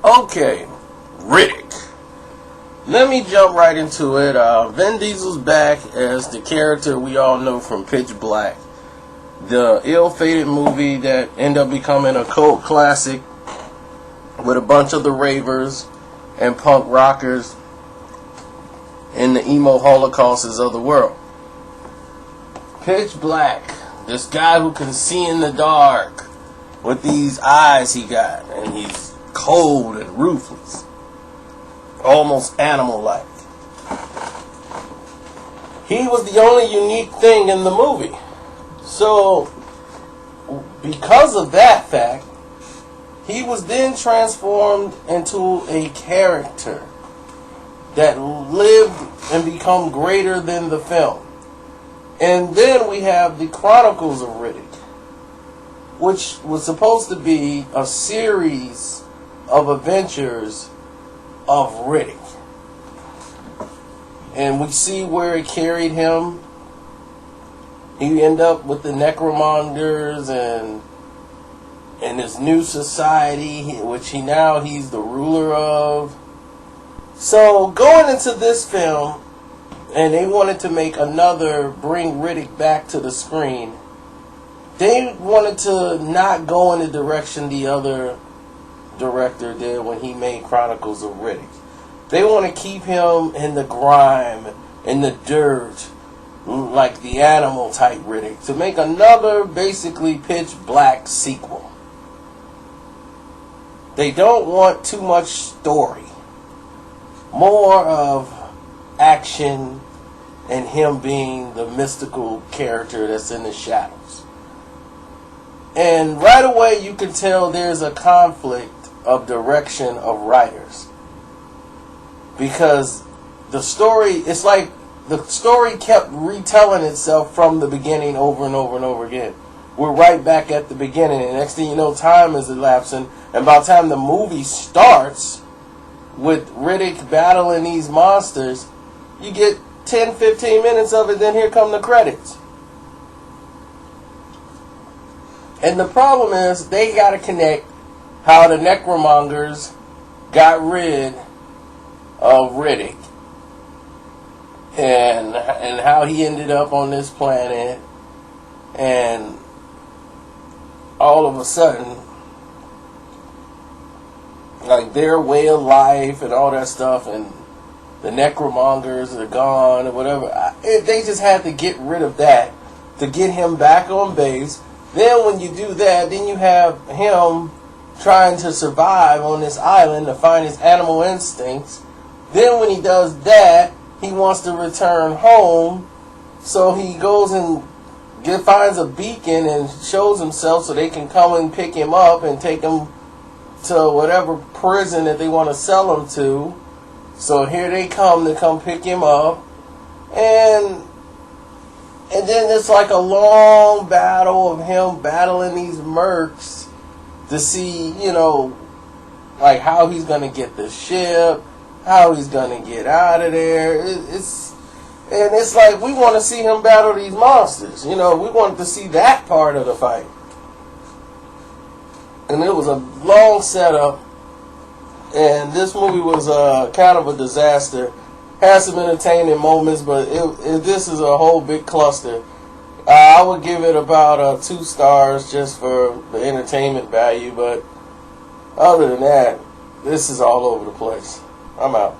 Okay, Riddick. Let me jump right into it. Vin Diesel's back as the character we all know from Pitch Black, the ill-fated movie that ended up becoming a cult classic with a bunch of the ravers and punk rockers in the emo holocausts of the world. Pitch Black, this guy who can see in the dark with these eyes he got, and he's cold and ruthless, almost animal-like. He was the only unique thing in the movie. So, because of that fact, he was then transformed into a character that lived and become greater than the film. And then we have the Chronicles of Riddick, which was supposed to be a series of adventures of Riddick. And we see where it carried him. He ended up with the Necromongers and his new society, which he's the ruler of. So going into this film, and they wanted to make bring Riddick back to the screen. They wanted to not go in the direction the other director did when he made Chronicles of Riddick. They want to keep him in the grime, in the dirt, like the animal type Riddick, to make another basically Pitch Black sequel. They don't want too much story. More of action and him being the mystical character that's in the shadows. And right away you can tell there's a conflict of direction of writers. Because the story, it's like the story kept retelling itself from the beginning over and over and over again. We're right back at the beginning, and next thing you know, time is elapsing, and by the time the movie starts with Riddick battling these monsters, you get 10-15 minutes of it, then here come the credits. And the problem is, they got to connect how the Necromongers got rid of Riddick, and how he ended up on this planet, and all of a sudden, like their way of life and all that stuff, and the Necromongers are gone or whatever. They just had to get rid of that to get him back on base. Then when you do that, then you have him trying to survive on this island to find his animal instincts. Then when he does that, he wants to return home, so he goes and finds a beacon and shows himself so they can come and pick him up and take him to whatever prison that they want to sell him to. So here they come to come pick him up, and then it's like a long battle of him battling these mercs to see, like how he's gonna get the ship, how he's gonna get out of there. It's like we want to see him battle these monsters. We wanted to see that part of the fight. And it was a long setup. And this movie was kind of a disaster. Had some entertaining moments, but this is a whole big cluster. I would give it about 2 stars just for the entertainment value. But other than that, this is all over the place. I'm out.